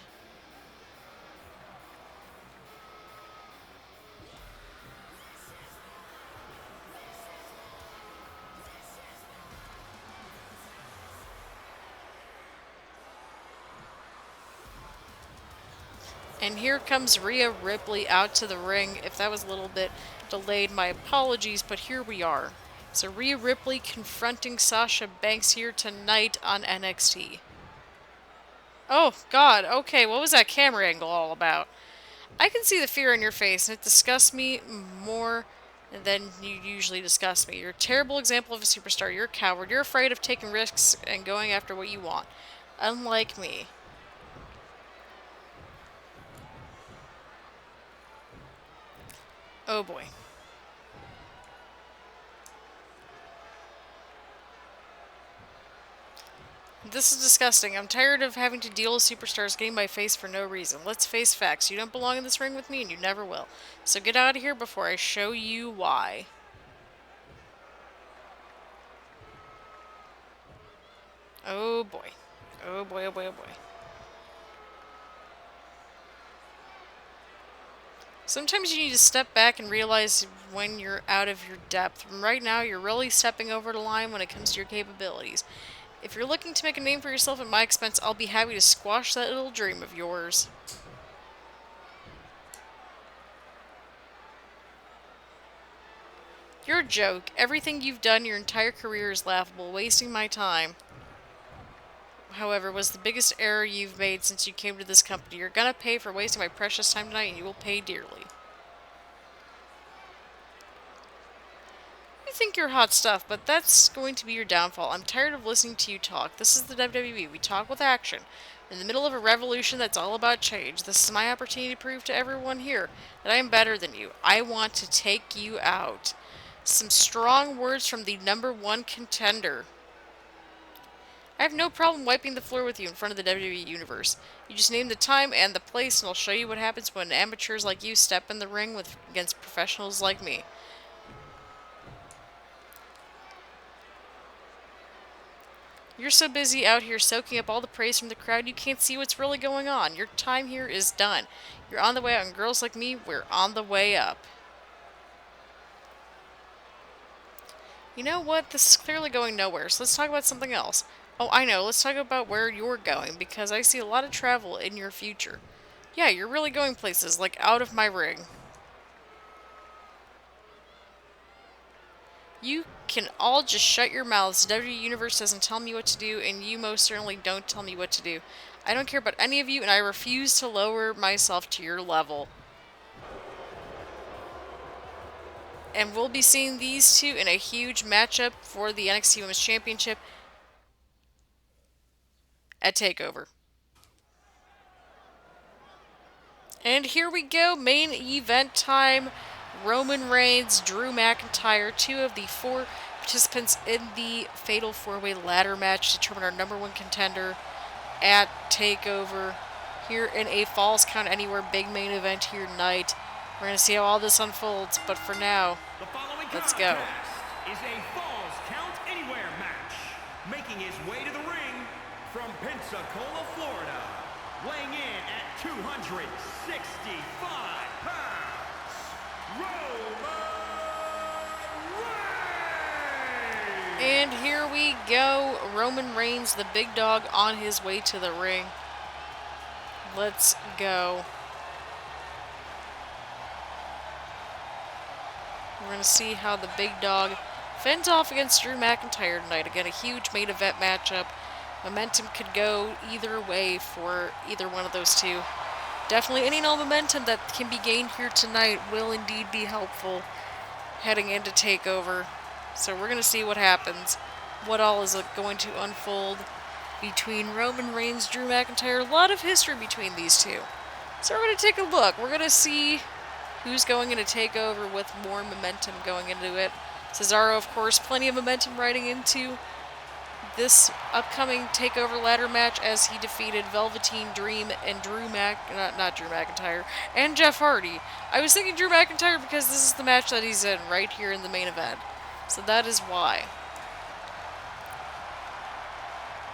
And here comes Rhea Ripley out to the ring. If that was a little bit delayed, my apologies, but here we are. So Rhea Ripley confronting Sasha Banks here tonight on NXT. Oh, God, okay, what was that camera angle all about? I can see the fear in your face, and it disgusts me more than you usually disgust me. You're a terrible example of a superstar. You're a coward. You're afraid of taking risks and going after what you want. Unlike me. Oh boy. This is disgusting. I'm tired of having to deal with superstars getting my face for no reason. Let's face facts. You don't belong in this ring with me, and you never will. So get out of here before I show you why. Oh boy. Oh boy, oh boy, oh boy. Sometimes you need to step back and realize when you're out of your depth. Right now, you're really stepping over the line when it comes to your capabilities. If you're looking to make a name for yourself at my expense, I'll be happy to squash that little dream of yours. You're a joke. Everything you've done your entire career is laughable, wasting my time. However, was the biggest error you've made since you came to this company. You're gonna pay for wasting my precious time tonight, and you will pay dearly. You think you're hot stuff, but that's going to be your downfall. I'm tired of listening to you talk. This is the WWE. We talk with action. In the middle of a revolution that's all about change. This is my opportunity to prove to everyone here that I am better than you. I want to take you out. Some strong words from the #1 contender. I have no problem wiping the floor with you in front of the WWE Universe. You just name the time and the place, and I'll show you what happens when amateurs like you step in the ring against professionals like me. You're so busy out here soaking up all the praise from the crowd, you can't see what's really going on. Your time here is done. You're on the way out, and girls like me, we're on the way up. You know what? This is clearly going nowhere, so let's talk about something else. Oh, I know. Let's talk about where you're going, because I see a lot of travel in your future. Yeah, you're really going places, like out of my ring. You can all just shut your mouths. The WWE Universe doesn't tell me what to do, and you most certainly don't tell me what to do. I don't care about any of you, and I refuse to lower myself to your level. And we'll be seeing these two in a huge matchup for the NXT Women's Championship at Takeover. And here we go, main event time. Roman Reigns, Drew McIntyre, two of the 4 participants in the Fatal 4-Way Ladder match to determine our #1 contender at Takeover. Here in a Falls Count Anywhere big main event here tonight. We're going to see how all this unfolds, but for now, let's go. Is a Falls Count Anywhere match. Making his way to the ring from Pensacola, Florida. Weighing in at 265 pounds, Roman Reigns! And here we go. Roman Reigns, the big dog, on his way to the ring. Let's go. We're going to see how the big dog fends off against Drew McIntyre tonight. Again, a huge main event matchup. Momentum could go either way for either one of those two. Definitely any and all momentum that can be gained here tonight will indeed be helpful heading into TakeOver. So we're going to see what happens. What all is going to unfold between Roman Reigns, Drew McIntyre. A lot of history between these two. So we're going to take a look. We're going to see who's going into TakeOver with more momentum going into it. Cesaro, of course, plenty of momentum riding into this upcoming TakeOver ladder match as he defeated Velveteen Dream and not Drew McIntyre, and Jeff Hardy. I was thinking Drew McIntyre because this is the match that he's in right here in the main event. So that is why.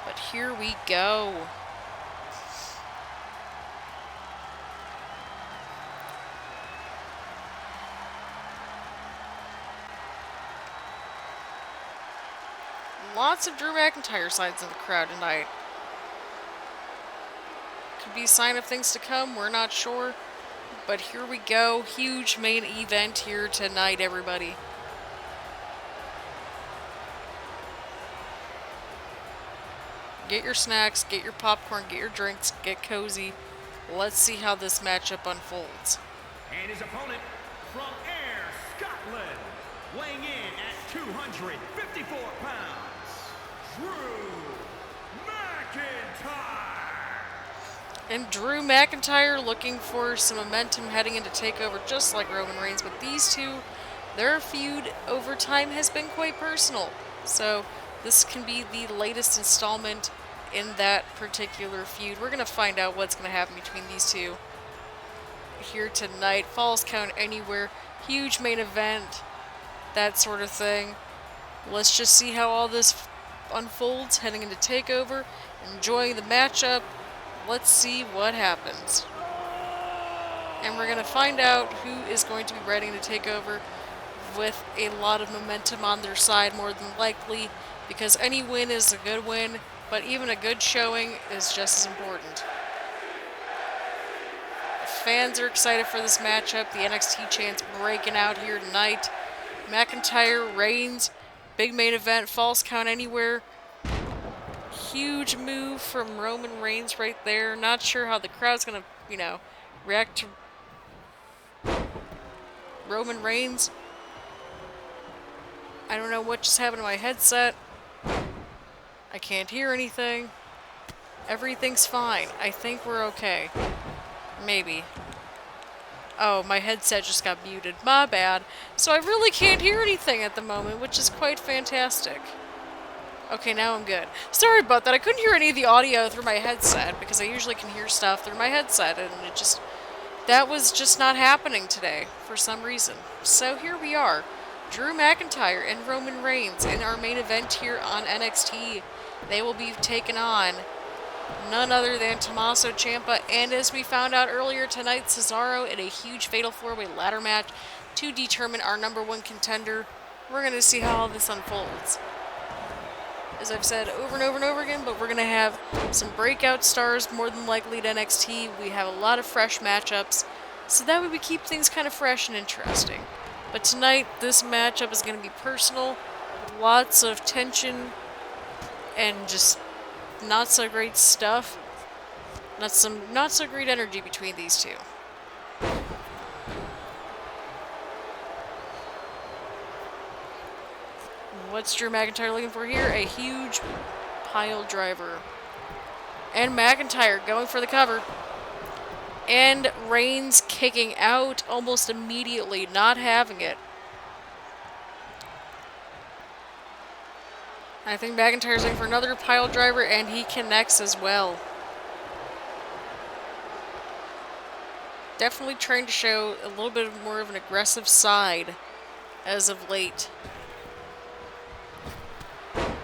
But here we go. Lots of Drew McIntyre signs in the crowd tonight. Could be a sign of things to come, we're not sure. But here we go. Huge main event here tonight, everybody. Get your snacks, get your popcorn, get your drinks, get cozy. Let's see how this matchup unfolds. And his opponent from Ayr, Scotland, weighing in at 254 pounds, Drew McIntyre. And Drew McIntyre looking for some momentum heading into TakeOver just like Roman Reigns. But these two, their feud over time has been quite personal. So this can be the latest installment in that particular feud. We're going to find out what's going to happen between these two here tonight. Falls Count Anywhere, huge main event, that sort of thing. Let's just see how all this unfolds heading into TakeOver. Enjoying the matchup. Let's see what happens. And we're going to find out who is going to be riding to TakeOver with a lot of momentum on their side, more than likely, because any win is a good win, but even a good showing is just as important. Fans are excited for this matchup. The NXT chants breaking out here tonight. McIntyre, Reigns, big main event, Falls Count Anywhere. Huge move from Roman Reigns right there. Not sure how the crowd's going to, react to Roman Reigns. I don't know what just happened to my headset. I can't hear anything. Everything's fine. I think we're okay. Maybe. Oh, my headset just got muted. My bad. So I really can't hear anything at the moment, which is quite fantastic. Okay, now I'm good. Sorry about that. I couldn't hear any of the audio through my headset because I usually can hear stuff through my headset, and that was just not happening today for some reason. So here we are. Drew McIntyre and Roman Reigns in our main event here on NXT. They will be taking on none other than Tommaso Ciampa, and as we found out earlier tonight, Cesaro in a huge Fatal 4-Way ladder match to determine our #1 contender. We're going to see how all this unfolds. As I've said over and over and over again, but we're going to have some breakout stars more than likely at NXT. We have a lot of fresh matchups, so that way we keep things kind of fresh and interesting. But tonight, this matchup is going to be personal, lots of tension, and just not so great stuff. Not so great energy between these two. What's Drew McIntyre looking for here? A huge pile driver. And McIntyre going for the cover. And Reigns kicking out almost immediately, not having it. I think McIntyre's looking for another pile driver, and he connects as well. Definitely trying to show a little bit more of an aggressive side as of late.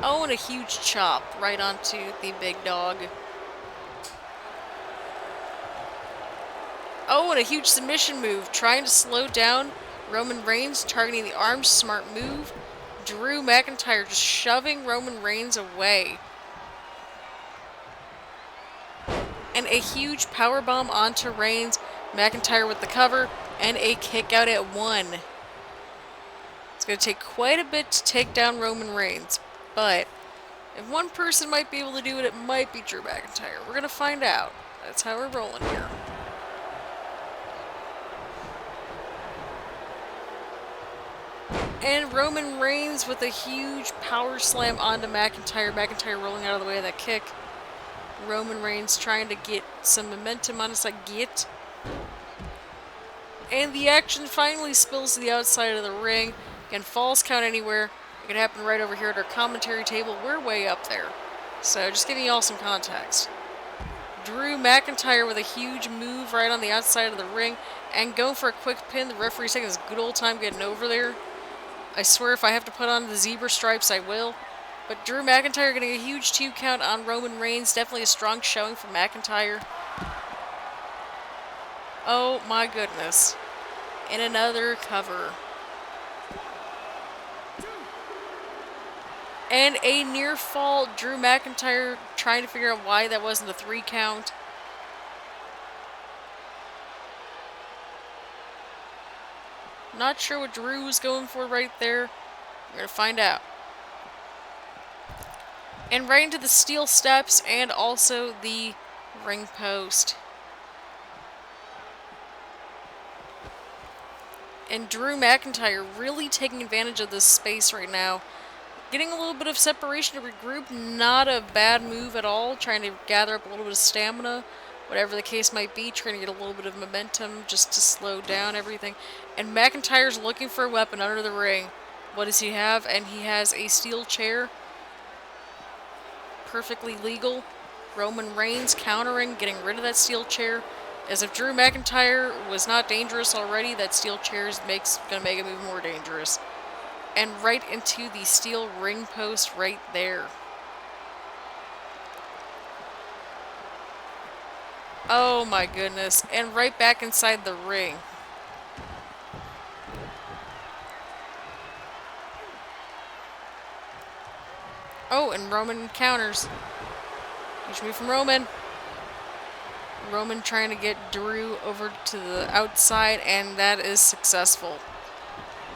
Oh, and a huge chop right onto the big dog. Oh, and a huge submission move, trying to slow down Roman Reigns, targeting the arms. Smart move. Drew McIntyre just shoving Roman Reigns away. And a huge powerbomb onto Reigns. McIntyre with the cover, and a kick out at 1. It's going to take quite a bit to take down Roman Reigns, but if one person might be able to do it, it might be Drew McIntyre. We're going to find out. That's how we're rolling here. And Roman Reigns with a huge power slam onto McIntyre. McIntyre rolling out of the way of that kick. Roman Reigns trying to get some momentum on his side. And the action finally spills to the outside of the ring. Again, falls count anywhere. It could happen right over here at our commentary table. We're way up there. So just giving you all some context. Drew McIntyre with a huge move right on the outside of the ring and going for a quick pin. The referee's taking his good old time getting over there. I swear if I have to put on the zebra stripes, I will. But Drew McIntyre getting a huge 2 count on Roman Reigns. Definitely a strong showing from McIntyre. Oh my goodness. And another cover. And a near fall. Drew McIntyre trying to figure out why that wasn't a 3 count. Not sure what Drew was going for right there. We're going to find out. And right into the steel steps and also the ring post. And Drew McIntyre really taking advantage of this space right now. Getting a little bit of separation to regroup. Not a bad move at all. Trying to gather up a little bit of stamina. Whatever the case might be. Trying to get a little bit of momentum just to slow down everything. And McIntyre's looking for a weapon under the ring. What does he have? And he has a steel chair. Perfectly legal. Roman Reigns countering, getting rid of that steel chair. As if Drew McIntyre was not dangerous already, that steel chair is gonna make him even more dangerous. And right into the steel ring post right there. Oh my goodness. And right back inside the ring. Oh, and Roman counters. Huge move from Roman. Roman trying to get Drew over to the outside, and that is successful.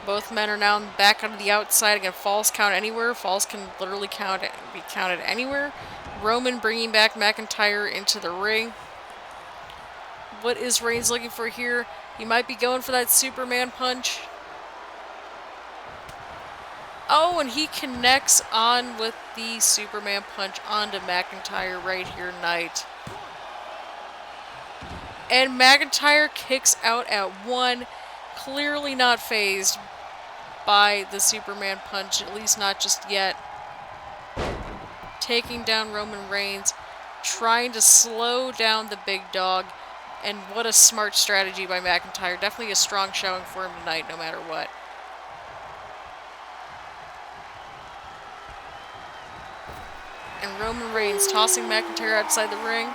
Both men are now back onto the outside. Again, falls count anywhere. Falls can literally be counted anywhere. Roman bringing back McIntyre into the ring. What is Reigns looking for here? He might be going for that Superman punch. Oh, and he connects on with the Superman punch onto McIntyre right here tonight. And McIntyre kicks out at 1. Clearly not phased by the Superman punch, at least not just yet. Taking down Roman Reigns, trying to slow down the big dog. And what a smart strategy by McIntyre. Definitely a strong showing for him tonight, no matter what. And Roman Reigns tossing McIntyre outside the ring.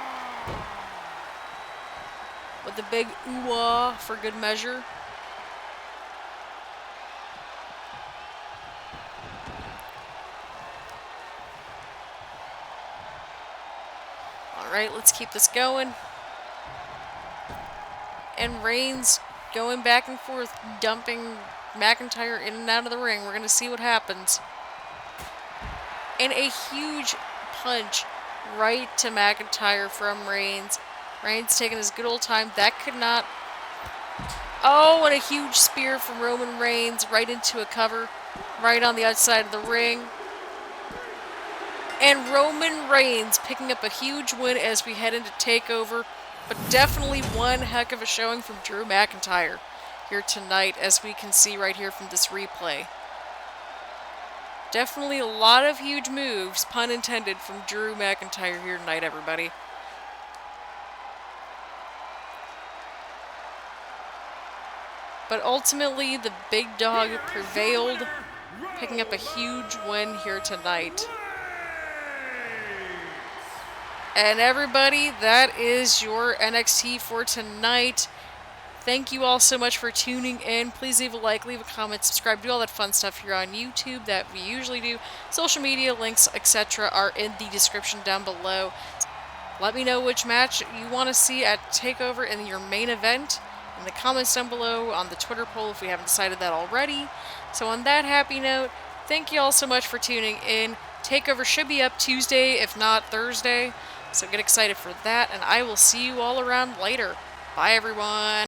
With the big ooh-ah for good measure. Alright, let's keep this going. And Reigns going back and forth, dumping McIntyre in and out of the ring. We're going to see what happens. And a huge punch right to McIntyre from Reigns. Reigns taking his good old time. That could not... Oh, and a huge spear from Roman Reigns right into a cover. Right on the outside of the ring. And Roman Reigns picking up a huge win as we head into TakeOver. But definitely one heck of a showing from Drew McIntyre here tonight, as we can see right here from this replay. Definitely a lot of huge moves, pun intended, from Drew McIntyre here tonight, everybody. But ultimately, the big dog prevailed, picking up a huge win here tonight. And everybody, that is your NXT for tonight. Thank you all so much for tuning in. Please leave a like, leave a comment, subscribe, do all that fun stuff here on YouTube that we usually do. Social media links, etc. are in the description down below. Let me know which match you want to see at TakeOver in your main event in the comments down below on the Twitter poll if we haven't decided that already. So on that happy note, thank you all so much for tuning in. TakeOver should be up Tuesday, if not Thursday. So get excited for that, and I will see you all around later. Bye, everyone.